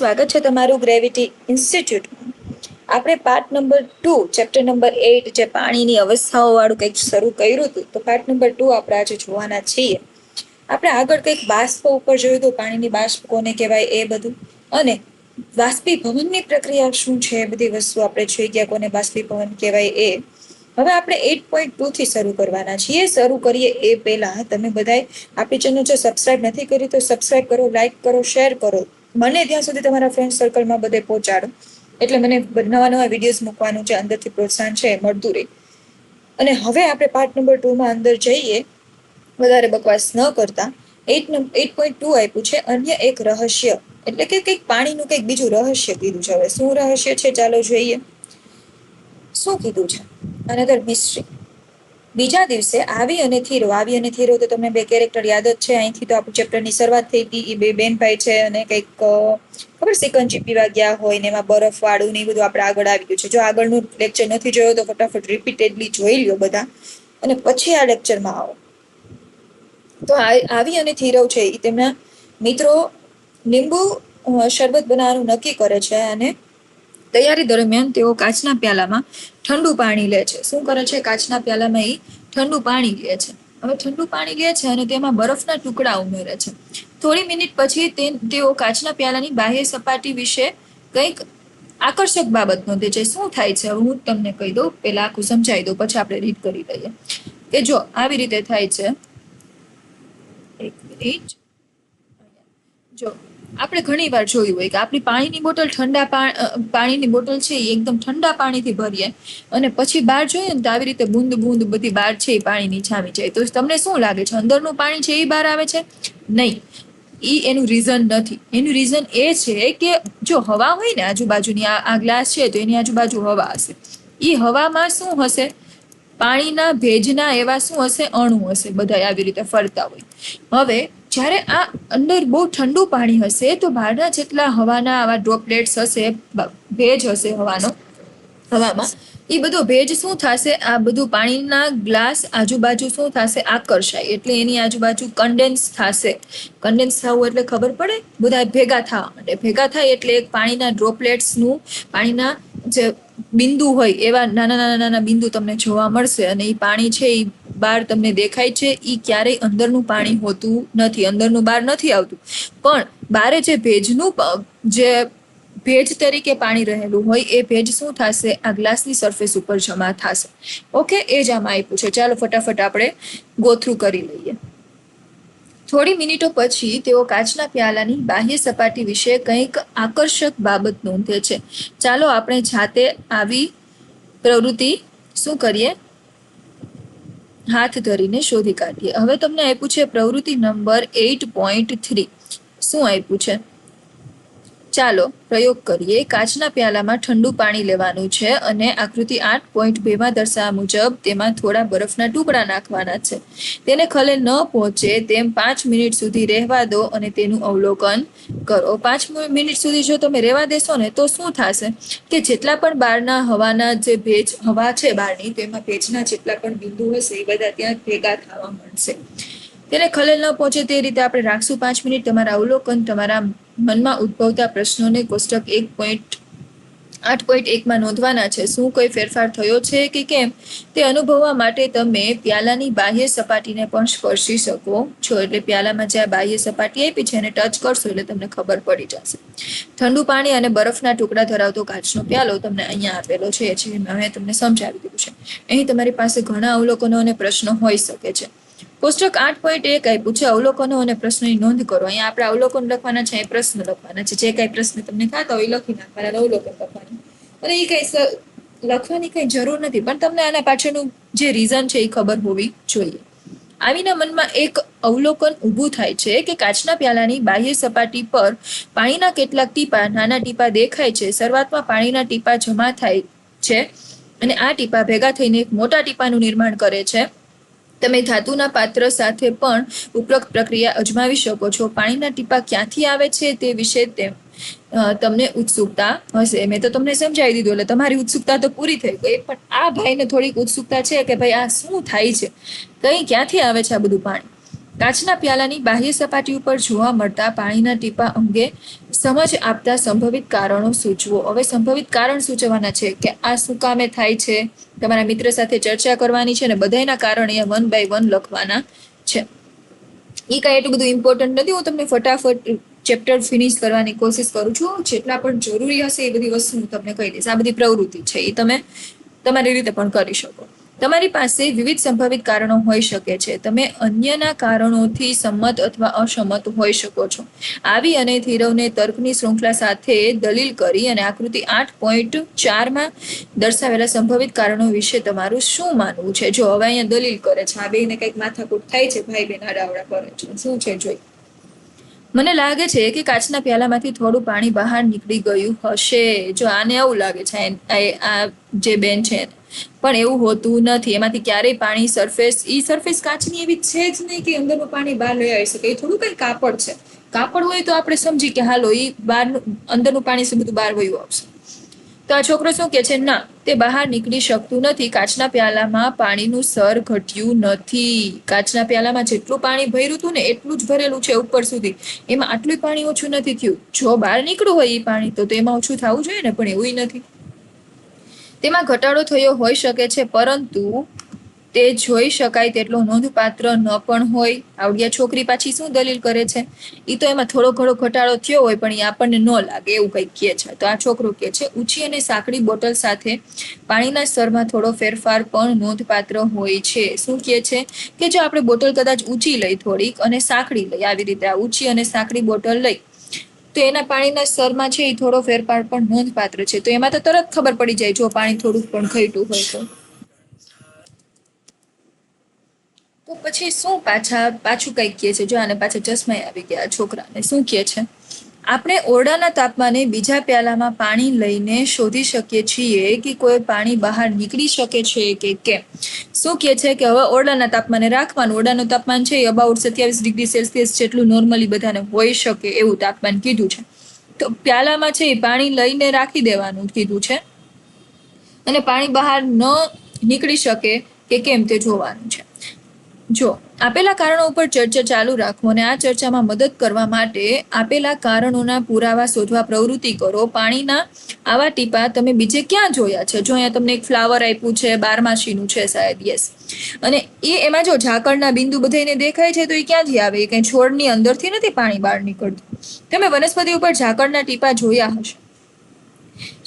સ્વાગત છે તમારું ગ્રેવિટી ઇન્સ્ટિટ્યૂટમાં. આપણે પાર્ટ નંબર 2 ચેપ્ટર નંબર 8 જે પાણીની અવસ્થાઓ વાળું કંઈક શરૂ કર્યું હતું, તો પાર્ટ નંબર 2 આપણે આજે જોવાના છીએ. આપણે આગળ કંઈક બાષ્પ ઉપર જોયું હતું, પાણીની બાષ્પ કોને કહેવાય એ બધું, અને બાષ્પીભવનની પ્રક્રિયા શું છે એ બધી વસ્તુ આપણે જોઈ ગયા, કોને બાષ્પીભવન કહેવાય એ. હવે આપણે 8.2 થી શરૂ કરવાના છીએ. શરૂ કરીએ એ પહેલા તમે બધાએ આપણી ચેનલ જો સબસ્ક્રાઇબ નથી કરી તો સબસ્ક્રાઇબ કરો, લાઇક કરો, શેર કરો, મને ત્યાં સુધી તમારા ફ્રેન્ડ સર્કલમાં બધે પહોંચાડો, એટલે મને નવા નવા વિડીયોઝ મૂકવાનું છે, અંદરથી પ્રોત્સાહન છે મળતું રહે. અને હવે આપણે પાર્ટ નંબર 2 માં અંદર જઈએ, વધારે બકવાસ ન કરતા. 8.2 આપ્યું છે અન્ય એક રહસ્ય, એટલે કે કંઈક પાણીનું કંઈક બીજું રહસ્ય કીધું છે. હવે શું રહસ્ય છે ચાલો જોઈએ. શું કીધું છે અનધર મિસ્ટ્રી. બીજા દિવસે આવી અને થીરો. આવી અને થીરો તો તમને બે કેરેક્ટર યાદ જ છે. અહીંથી તો આપણું ચેપ્ટરની શરૂઆત થઈ હતી. એ બે બેન ભાઈ છે અને કંઈક ખબર સિકંજી પીવા ગયા હોય ને એમાં બરફ વાળું ને એ બધું આપણે આગળ આવી ગયું છે. જો આગળનું લેક્ચર નથી જોયો તો ફટાફટ રિપીટેડલી જોઈ લ્યો બધા, અને પછી આ લેક્ચરમાં આવો. તો આવી અને થીરવ છે એ તેમના મિત્રો લીંબુ શરબત બનાવવાનું નક્કી કરે છે, અને તૈયારી દરમિયાન તેઓ કાચના પ્યાલામાં ઠંડુ પાણી લે છે. શું કરે છે? કાચના પ્યાલામાં એ ઠંડુ પાણી લે છે. હવે ઠંડુ પાણી લે છે અને તેમાં બરફના ટુકડા ઉમેરે છે. થોડી મિનિટ પછી તેઓ કાચના પ્યાલાની બાહ્ય સપાટી વિશે કંઈક આકર્ષક બાબત નોંધે છે. શું થાય છે હું તમને કહી દઉં, પેલા આખું સમજાવી દઉં, પછી આપણે રીડ કરી લઈએ. કે જો આવી રીતે થાય છે, એક મિનિટ. જો આપણે ઘણી વાર જોયું હોય કે આપણી પાણીની બોટલ પાણીની બોટલ છે એ એકદમ ઠંડા પાણીથી ભરીએ અને પછી બહાર જોઈએ ને તો આવી રીતે બૂંદ બૂંદ બધી બહાર છે એ પાણીની જામી જાય. તો તમને શું લાગે છે અંદરનું પાણી છે એ બહાર આવે છે? નહીં, એનું રીઝન નથી. એનું રીઝન એ છે કે જો હવા હોય ને આજુબાજુની, આ ગ્લાસ છે તો એની આજુબાજુ હવા હશે. એ હવામાં શું હશે? પાણીના ભેજના એવા શું હશે? અણુ હશે, બધા આવી રીતે ફરતા હોય. હવે જ્યારે આ અંદર બહુ ઠંડુ પાણી હશે તો બહારના જેટલા હવાના આવા ડ્રોપલેટ્સ હશે, ભેજ હશે હવામાં, એ બધો ભેજ શું થશે? આ બધું પાણીના ગ્લાસ આજુબાજુ શું થશે? આકર્ષાય, એટલે એની આજુબાજુ કન્ડેન્સ થશે. કન્ડેન્સ થવું એટલે ખબર પડે, બધા ભેગા થવા માટે. ભેગા થાય એટલે એક પાણીના ડ્રોપલેટ્સનું, પાણીના જે બિંદુ હોય એવા નાના નાના નાના બિંદુ તમને જોવા મળશે, અને એ પાણી છે એ બહાર તમને દેખાય છે. એ ક્યારેય અંદરનું પાણી હોતું નથી, અંદરનું બહાર નથી આવતું. પણ બારે જે ભેજ તરીકે પાણી રહેલું હોય એ ભેજ શું થશે? આ ગ્લાસની સરફેસ ઉપર જમા થશે. ઓકે, એ જ આમાં આપ્યું છે. ચાલો ફટાફટ આપણે ગોથ્રુ કરી લઈએ. થોડી મિનિટો પછી તેઓ કાચના પ્યાલાની બાહ્ય સપાટી વિશે કંઈક આકર્ષક બાબત નોંધે છે. ચાલો આપણે જાતે આવી પ્રવૃત્તિ શું કરીએ? હાથ ધરીને શોધી કાઢીએ. હવે તમને આપ્યું છે પ્રવૃત્તિ નંબર 8.3. શું આપ્યું છે? ચાલો પ્રયોગ કરીએ. કાચના પ્યાલામાં ઠંડુ પાણી લેવાનું છે અને આકૃતિ 8.2 માં દર્શાવ્યા મુજબ તેમાં થોડા બરફના ટુકડા નાખવાના છે. તેને ખલેલ ન પહોંચે તેમ 5 મિનિટ સુધી રહેવા દો અને તેનું અવલોકન કરો. 5 મિનિટ સુધી જો તમે રહેવા દેશો ને તો શું થશે કે જેટલા પણ બહારના હવાના જે હવા છે બહારની, તો એમાં ભેજના જેટલા પણ બિંદુ હશે એ બધા ત્યાં ભેગા થવા મળશે. તેને ખલેલ ન પહોંચે તે રીતે આપણે રાખશું 5 મિનિટ. તમારા અવલોકન, તમારા મનમાં ઉદ્ભવતા પ્રશ્નોને કોષ્ટક 8.1 માં નોંધવાના છે. શું કોઈ ફેરફાર થયો છે કે કેમ તે અનુભવવા માટે તમે પ્યાલાની બાહ્ય સપાટીને પણ સ્પર્શી શકો છો. એટલે પ્યાલામાં જે બાહ્ય સપાટી આપી છે એને ટચ કરશો એટલે તમને ખબર પડી જશે. ઠંડુ પાણી અને બરફના ટુકડા ધરાવતો કાચનો પ્યાલો તમને અહીંયા આપેલો છે, મેં તમને સમજાવી દીધું છે. અહીં તમારી પાસે ઘણા અવલોકનો અને પ્રશ્નો હોઈ શકે છે. કોષ્ટક 8.1 આપ્યું છે અવલોકનો અને પ્રશ્નોની નોંધ કરો. અહીંયા આપણે અવલોકન લખવાના છે, પ્રશ્ન લખવાના છે. જે કઈ પ્રશ્ન તમને થતા હોય લખી નાખવાના, અવલોકન લખવાનું. અને એ કઈ લખવાની કઈ જરૂર નથી, પણ તમને આના પાછળનું જે રીઝન છે એ ખબર હોવી જોઈએ. આવીના મનમાં એક અવલોકન ઊભું થાય છે કે કાચના પ્યાલાની બાહ્ય સપાટી પર પાણીના કેટલાક ટીપા, નાના ટીપા દેખાય છે. શરૂઆતમાં પાણીના ટીપા જમા થાય છે અને આ ટીપા ભેગા થઈને એક મોટા ટીપાનું નિર્માણ કરે છે. તમે ધાતુના પાત્ર સાથે પણ ઉપરોક્ત પ્રક્રિયા અજમાવી શકો છો. પાણીના ટીપા ક્યાંથી આવે છે તે વિશે તમને ઉત્સુકતા હશે. મેં તો તમને સમજાવી દીધું એટલે તમારી ઉત્સુકતા તો પૂરી થઈ ગઈ, પણ આ ભાઈને થોડીક ઉત્સુકતા છે કે ભાઈ આ શું થાય છે, ક્યાંથી આવે છે આ બધું પાણી. કાચના પ્યાલાની બાહ્ય સપાટી ઉપર જોવા મળતા પાણીના ટીપા અંગે સમજ આપતા સંભવિત કારણો સૂચવો. હવે સંભવિત કારણ સૂચવવાના છે કે આ શું કામે થાય છે, તમારા મિત્ર સાથે ચર્ચા કરવાની છે, અને બધાના કારણ અહીંયા 1 by 1 લખવાના છે. એ કાંઈ એટલું બધું ઇમ્પોર્ટન્ટ નથી. હું તમને ફટાફટ ચેપ્ટર ફિનિશ કરવાની કોશિશ કરું છું. જેટલા પણ જરૂરી હશે એ બધી વસ્તુ હું તમને કહી દઈશ. આ બધી પ્રવૃત્તિ છે, એ તમે તમારી રીતે પણ કરી શકો. તમારી પાસે વિવિધ સંભવિત કારણો હોઈ શકે છે. તમે અન્યના કારણોથી સંમત અથવા અસંમત હોઈ શકો છો. આવી અને ધીરવને તર્કની શૃંખલા સાથે દલીલ કરી અને આકૃતિ 8.4 દર્શાવેલા સંભવિત કારણો વિશે તમારું શું માનવું છે? જો હવે અહીંયા દલીલ કરે છે, આ બેને કંઈક માથાકૂટ થાય છે, ભાઈ બેન આડાવડા કરે છે. શું છે જોઈ. મને લાગે છે કે કાચના પ્યાલામાંથી થોડું પાણી બહાર નીકળી ગયું હશે. જો આને એવું લાગે છે, આ જે બેન છે, પણ એવું હોતું નથી. એમાંથી ક્યારેય પાણી સરફેસ કાચની એવી છે જ નહીં કે અંદરનું પાણી બહાર લઈ આવી શકે. એ થોડું કંઈ કાપડ છે. કાપડ હોય તો આપણે સમજી કે હાલો એ અંદરનું પાણી છે બધું બહાર વયું આવશે. તો આ છોકરો શું કે છે? ના, તે બહાર નીકળી શકતું નથી. કાચના પ્યાલામાં પાણીનું સ્તર ઘટ્યું નથી. કાચના પ્યાલામાં જેટલું પાણી ભર્યું હતું ને એટલું જ ભરેલું છે ઉપર સુધી. એમાં આટલું પાણી ઓછું નથી થયું. જો બહાર નીકળ્યું હોય એ પાણી તો એમાં ઓછું થવું જોઈએ ને, પણ એવું નથી. તેમાં ઘટાડો થયો હોઈ શકે છે, પરંતુ તે જોઈ શકાય તેટલો નોંધપાત્ર ન પણ હોય. આવડિયા છોકરી પાછી શું દલીલ કરે છે? એ તો એમાં થોડો ઘણો ઘટાડો થયો હોય પણ એ આપણને ન લાગે એવું કંઈક કહે છે. તો આ છોકરો કહે છે ઊંચી અને સાંકડી બોટલ સાથે પાણીના સ્તરમાં થોડો ફેરફાર પણ નોંધપાત્ર હોય છે. શું કહે છે કે જો આપણે બોટલ કદાચ ઊંચી લઈ થોડીક અને સાંકડી લઈ, આવી રીતે આ ઊંચી અને સાંકડી બોટલ લઈ, તો એના પાણીના સ્તરમાં છે એ થોડો ફેરફાર પણ નોંધપાત્ર છે. તો એમાં તો તરત ખબર પડી જાય જો પાણી થોડુંક પણ ઘટ્યું હોય તો પછી શું પાછું કંઈક કહે છે. જો આને પાછા ચશ્મા આવી ગયા છોકરાને. શું કહે છે? આપણે ઓરડાના તાપમાને બીજા પ્યાલામાં પાણી લઈને શોધી શકીએ છીએ કે કોઈ પાણી બહાર નીકળી શકે છે કે કેમ. શું કહે છે કે હવે ઓરડાના તાપમાને રાખવાનું. ઓરડાનું તાપમાન છે અબાઉટ 27 ડિગ્રી સેલ્સિયસ જેટલું નોર્મલી બધાને હોઈ શકે એવું તાપમાન કીધું છે. તો પ્યાલામાં છે પાણી લઈને રાખી દેવાનું કીધું છે, અને પાણી બહાર ન નીકળી શકે કે કેમ તે જોવાનું છે. જો આપેલા કારણો ઉપર ચર્ચા ચાલુ રાખો અને આ ચર્ચામાં મદદ કરવા માટે આપેલા કારણોના પુરાવા શોધવા પ્રવૃત્તિ કરો. પાણીના આવા ટીપા તમે બીજે ક્યાં જોયા છે? જો અહીંયા તમને એક ફ્લાવર આપ્યું છે, બારમાસીનું છે શાયદ, યસ. અને એમાં જો ઝાકળના બિંદુ બધાને દેખાય છે, તો એ ક્યાંથી આવે? એ કંઈ છોડની અંદરથી નથી પાણી બહાર નીકળતું. તમે વનસ્પતિ ઉપર ઝાકળના ટીપા જોયા હશે.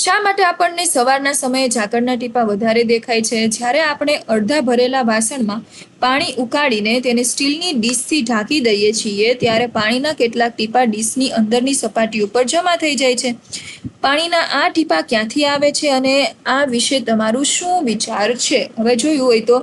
શા માટે આપણને સવારના સમયે ઝાકળના ટીપા વધારે દેખાય છે? જ્યારે આપણે અડધા ભરેલા વાસણમાં પાણી ઉકાળીને તેને સ્ટીલની ડીશથી ઢાંકી દઈએ છીએ ત્યારે પાણીના કેટલાક ટીપા ડીશની અંદરની સપાટી ઉપર જમા થઈ જાય છે. પાણીના આ ટીપા ક્યાંથી આવે છે અને આ વિશે તમારું શું વિચાર છે? હવે જોયું હોય તો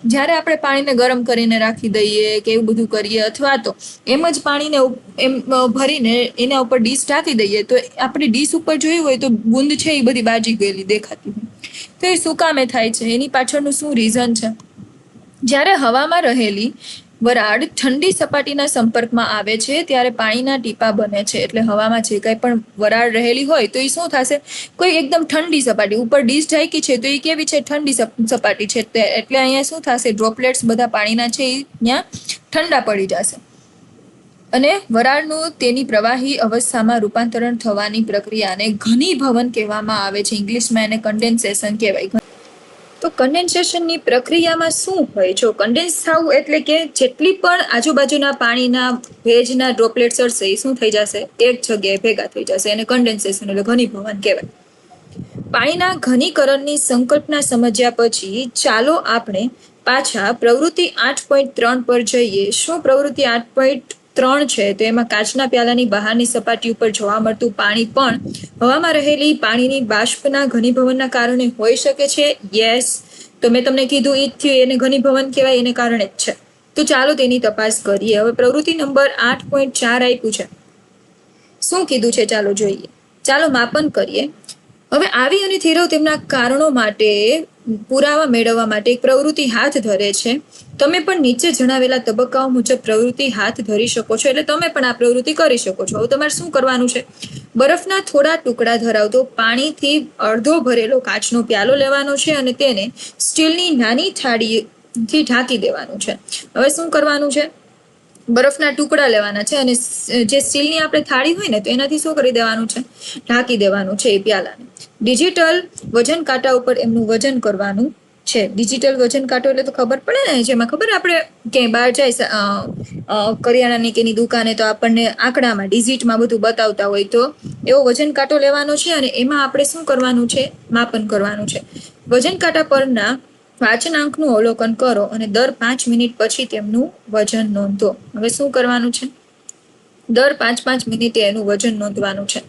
જ્યારે આપણે પાણીને ગરમ કરીને રાખી દઈએ કે એવું બધું કરીએ, અથવા તો એમ જ પાણીને એમ ભરીને એના ઉપર ડીશ ઢાંકી દઈએ, તો આપણે ડીશ ઉપર જોયું હોય તો બુંદ છે એ બધી બાજી ગયેલી દેખાતી હોય. તો એ શું કામે થાય છે? એની પાછળનું શું રીઝન છે? જ્યારે હવામાં રહેલી વરાળ ઠંડી સપાટીના સંપર્કમાં આવે છે ત્યારે પાણીના ટીપા બને છે. એટલે હવામાં જે કંઈ પણ વરાળ રહેલી હોય તો એ શું થશે? કોઈ એકદમ ઠંડી સપાટી ઉપર ડીશ ઢાંકી છે તો એ કેવી છે? ઠંડી સપાટી છે. એટલે અહીંયા શું થશે? ડ્રોપલેટ્સ બધા પાણીના છે એ ત્યાં ઠંડા પડી જશે અને વરાળનું તેની પ્રવાહી અવસ્થામાં રૂપાંતરણ થવાની પ્રક્રિયાને ઘનીભવન કહેવામાં આવે છે. ઇંગ્લિશમાં એને કન્ડેન્સેશન કહેવાય. તો કન્ડેન્સેશનની પ્રક્રિયામાં શું હોય? જો કન્ડેન્સ થવું એટલે કે જેટલી પણ આજુબાજુના પાણીના ભેજના ડ્રોપલેટ્સ હશે એ શું થઈ જશે? એક જગ્યાએ ભેગા થઈ જશે. એને કન્ડેન્સેશન એટલે ઘનીભવન કહેવાય. પાણીના ઘનીકરણની સંકલ્પના સમજ્યા પછી ચાલો આપણે પાછા પ્રવૃત્તિ 8.3 પર જઈએ. શું પ્રવૃત્તિ 8.3 છે? તો એમાં કાચના પ્યાલાની બહારની સપાટી ઉપર જોવા મળતું પાણી પણ હવામાં રહેલી પાણીની બાષ્પના ઘનીભવનના કારણે હોઈ શકે છે. યસ, તો મેં તમને કીધું એ જ થયું, એને ઘનીભવન કહેવાય, એને કારણે જ છે. તો ચાલો તેની તપાસ કરીએ. હવે પ્રવૃત્તિ નંબર 8.4 આપ્યું છે. શું કીધું છે ચાલો જોઈએ. ચાલો માપન કરીએ. હવે આવી અને થીરવ તેમના કારણો માટે પુરાવા મેળવવા માટે એક પ્રવૃત્તિ હાથ ધરે છે. તમે પણ નીચે જણાવેલા તબક્કાઓ મુજબ પ્રવૃત્તિ હાથ ધરી શકો છો. એટલે તમે પણ આ પ્રવૃત્તિ કરી શકો છો. હવે તમારે શું કરવાનું છે? બરફના થોડા ટુકડા ધરાવતો પાણીથી અડધો ભરેલો કાચનો પ્યાલો લેવાનો છે અને તેને સ્ટીલની નાની થાળીથી ઢાંકી દેવાનું છે. હવે શું કરવાનું છે? બરફના ટુકડા લેવાના છે અને જે સ્ટીલની આપણે થાળી હોય ને તો એનાથી શું કરી દેવાનું છે, ઢાંકી દેવાનું છે એ પ્યાલાને. ડિજિટલ વજન કાંટા ઉપર એમનું વજન કરવાનું છે. ડિજિટલ વજન કાંટો એટલે તો ખબર પડે ને, જેમાં ખબર આપણે ક્યાંય બહાર જાય કરિયાણાની કેની દુકાને તો આપણને આંકડામાં ડિજિટમાં બધું બતાવતા હોય, તો એવો વજન કાંટો લેવાનો છે અને એમાં આપણે શું કરવાનું છે, માપન કરવાનું છે. વજન કાંટા પરના વાચનાંકનું અવલોકન કરો અને દર 5 મિનિટ પછી તેમનું વજન નોંધો. હવે શું કરવાનું છે, દર 5 મિનિટે એનું વજન નોંધવાનું છે.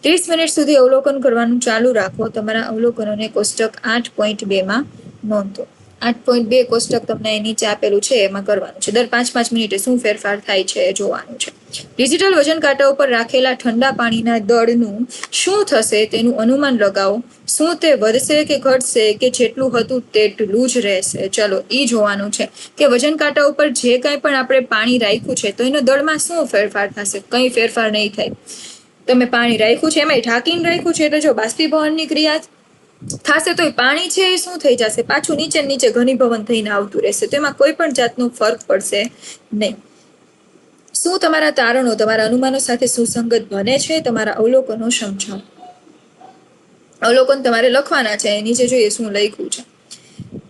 30 મિનિટ સુધી અવલોકન કરવાનું ચાલુ રાખો. તમારા અવલોકનોને કોષ્ટક 8.2 માં નોંધો. 8.2 કોષ્ટક તમને નીચે આપેલું છે એમાં કરવાનું છે. દર 5 મિનિટે શું ફેરફાર થાય છે એ જોવાનું છે. ડિજિટલ વજન કાંટા ઉપર રાખેલા ઠંડા પાણીના દળનું શું થશે તેનું અનુમાન લગાવો. શું તે વધશે કે ઘટશે કે જેટલું હતું તેટલું જ રહેશે? ચલો ઈ જોવાનું છે કે વજન કાંટા ઉપર જે કંઈ પણ આપણે પાણી રાખ્યું છે તો એનો દળમાં શું ફેરફાર થશે? કંઈ ફેરફાર નહીં થાય. તમે પાણી રાખ્યું છે એમાં ઢાંકીને રાખ્યું છે, એટલે જો બાષ્પીભવનની ક્રિયા થશે તો પાણી છે એ શું થઈ જશે, પાછું નીચે ઘનીભવન થઈને આવતું રહેશે, તો એમાં કોઈ પણ જાતનો ફરક પડશે નહીં. શું તમારા તારણો તમારા અનુમાનો સાથે સુસંગત બને છે? તમારા અવલોકનો સમજાવો. અવલોકન તમારે લખવાના છે. નીચે જોઈએ શું લખ્યું છે.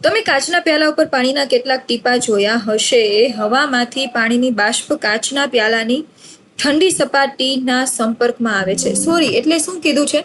તમે કાચના પ્યાલા ઉપર પાણીના કેટલાક ટીપા જોયા હશે. હવામાંથી પાણીની બાષ્પ કાચના પ્યાલાની ઠંડી સપાટીના સંપર્કમાં આવે છે. સોરી, એટલે શું કીધું છે?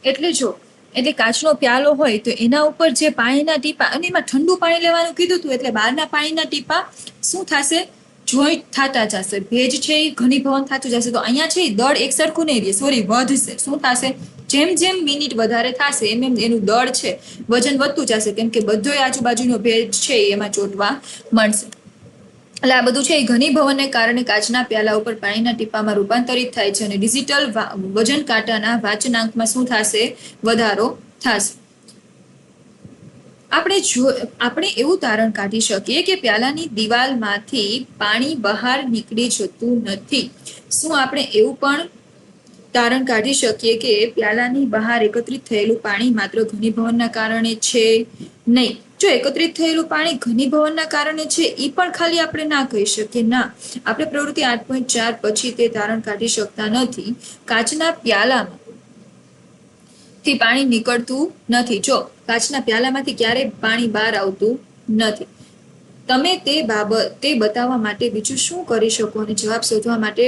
એટલે જો, એટલે કાચનો પ્યાલો હોય તો એના ઉપર જે પાણીના ટીપા, અને એમાં ઠંડુ પાણી લેવાનું કીધું હતું, એટલે બહારના પાણીના ટીપા શું થશે, જોઈન્ટ થતા જશે. ભેજ છે એ ઘનીભવન થતું જશે. તો અહીંયા છે દળ એક સરખું નહીં રહે, સોરી વધશે. શું થશે? જેમ જેમ મિનિટ વધારે થશે એમ એમ એનું દળ છે વજન વધતું જશે, કેમ કે બધો આજુબાજુનો ભેજ છે એમાં ચોંટવા મળશે. એટલે આ બધું છે એ ઘનીભવનને કારણે કાચના પ્યાલા ઉપર પાણીના ટીપામાં રૂપાંતરિત થાય છે અને ડિજિટલ વજન કાંટાના વાચનાંકમાં શું થશે, વધારો થશે. આપણે એવું તારણ કાઢી શકીએ કે પ્યાલાની દિવાલમાંથી પાણી બહાર નીકળી જતું નથી. શું આપણે એવું પણ તારણ કાઢી શકીએ કે પ્યાલાની બહાર એકત્રિત થયેલું પાણી માત્ર ઘનીભવનના કારણે છે? નહીં. જો એકત્રિત થયેલું પાણી ઘનીભવનના કારણે છે એ પણ ખાલી આપણે ના કહી શકીએ. ના, આપણે પ્રવૃત્તિ 8.4 પછી તે તારણ કાઢી શકતા નથી. કાચના પ્યાલામાં થી પાણી નીકળતું નથી. જો કાચના પ્યાલામાંથી ક્યારેય પાણી બહાર આવતું નથી. તમે તે બતાવવા માટે બીજું શું કરી શકો અને જવાબ શોધવા માટે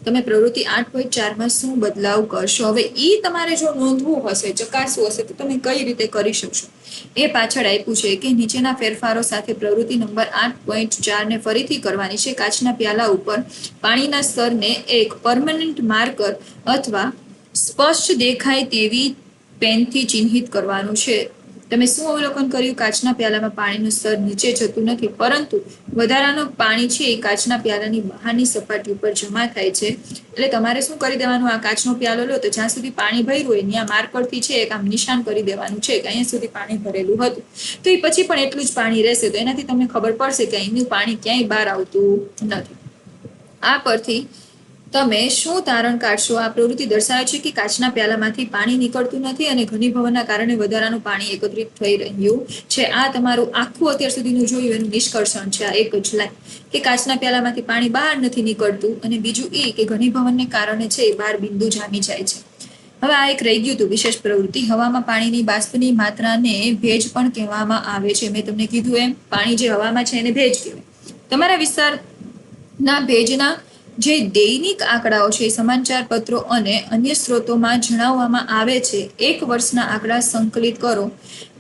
તમે પ્રવૃત્તિ 8.4 માં શું બદલાવ કરશો? હવે ઈ તમારે જો નોંધવું હશે, ચકાસવું હશે, તો તમે કઈ રીતે કરી શકશો એ પાછળ આપ્યું છે કે નીચેના ફેરફારો સાથે પ્રવૃત્તિ નંબર 8.4 ને ફરીથી કરવાની છે. કાચના પ્યાલા ઉપર પાણીના સ્તરને એક પરમેનન્ટ માર્કર અથવા સ્પષ્ટ દેખાય તેવી પેનથી ચિહ્નિત કરવાનું છે. તમે શું અવલોકન કર્યું? કાચના પ્યાલામાં પાણીનું સ્તર નીચે જતું નથી, પરંતુ વધારાનું પાણી છે એ કાચના પ્યાલાની બહારની સપાટી ઉપર જમા થાય છે. એટલે તમારે શું કરી દેવાનું, આ કાચનો પ્યાલો લો તો જ્યાં સુધી પાણી ભર્યું હોય ત્યાં માર્કરથી છે એક આમ નિશાન કરી દેવાનું છે કે અહીંયા સુધી પાણી ભરેલું હતું. તો એ પછી પણ એટલું જ પાણી રહેશે. તો એનાથી તમને ખબર પડશે કે અહીંનું પાણી ક્યાંય બહાર આવતું નથી. આ પરથી તમે શું તારણ કાઢશો? આ પ્રવૃત્તિ દર્શાવે છે કે કાચના પ્યાલામાંથી પાણી નીકળતું નથી અને ઘનીભવનના કારણે વધારાનું પાણી એકત્રિત થઈ રહ્યું છે. આ તમારું આખું અત્યાર સુધીનું જોયું એનું નિષ્કર્ષણ છે. આ એક જ લાઈન કે કાચના પ્યાલામાંથી પાણી બહાર નથી નીકળતું, અને બીજું એ કે ઘનીભવનને કારણે છે એ બહાર બિંદુ જામી જાય છે. હવે આ એક રહી ગયું હતું વિશેષ પ્રવૃત્તિ. હવામાં પાણીની બાષ્પની માત્રાને ભેજ પણ કહેવામાં આવે છે. મેં તમને કીધું એમ, પાણી જે હવામાં છે એને ભેજ કહેવાય. તમારા વિસ્તારના ભેજના જે દૈનિક આંકડાઓ છે સમાચાર પત્રો અને અન્ય સ્ત્રોતોમાં જણાવવામાં આવે છે. 1 વર્ષના આંકડા સંકલિત કરો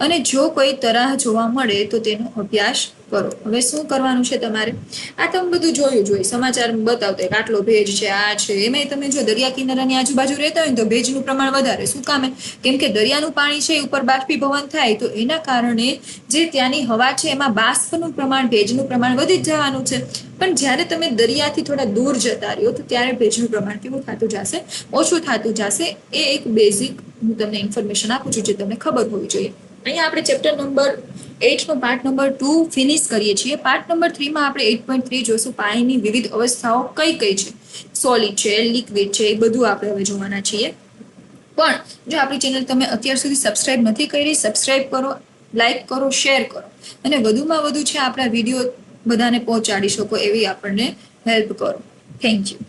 અને જો કોઈ તરાહ જોવા મળે તો તેનો અભ્યાસ કરો. હવે શું કરવાનું છે તમારે? આ તમે બધું જોયું જોઈએ, સમાચાર બતાવતા કે આટલો ભેજ છે, આ છે. એમાં તમે જો દરિયા કિનારાની આજુબાજુ રહેતા હોય તો ભેજનું પ્રમાણ વધારે. શું કામે? કેમ કે દરિયાનું પાણી છે ઉપર બાષ્પીભવન થાય તો એના કારણે જે ત્યાંની હવા છે એમાં બાષ્પનું પ્રમાણ, ભેજનું પ્રમાણ વધી જ જવાનું છે. પણ જ્યારે તમે દરિયાથી થોડા દૂર જતા રહ્યો તો ત્યારે ભેજનું પ્રમાણ કેવું થતું જશે? ઓછું થતું જશે. એ એક બેઝિક હું તમને ઇન્ફોર્મેશન આપું છું જે તમને ખબર હોવી જોઈએ. અહીંયા આપણે ચેપ્ટર નંબર 8 નો પાર્ટ નંબર 2 ફિનિશ કરીએ છીએ. પાર્ટ નંબર 3 માં આપણે 8.3 જોશું પાણીની વિવિધ અવસ્થાઓ કઈ કઈ છે. સોલિડ છે, લિક્વિડ છે, એ બધું આપણે હવે જોવાના છીએ. પણ જો આપણી ચેનલ તમે અત્યાર સુધી સબસ્ક્રાઇબ નથી કરી, સબસ્ક્રાઇબ કરો, લાઈક કરો, શેર કરો અને વધુમાં વધુ છે આપણા વિડીયો બધાને પહોંચાડી શકો એવી આપણને હેલ્પ કરો. Thank you.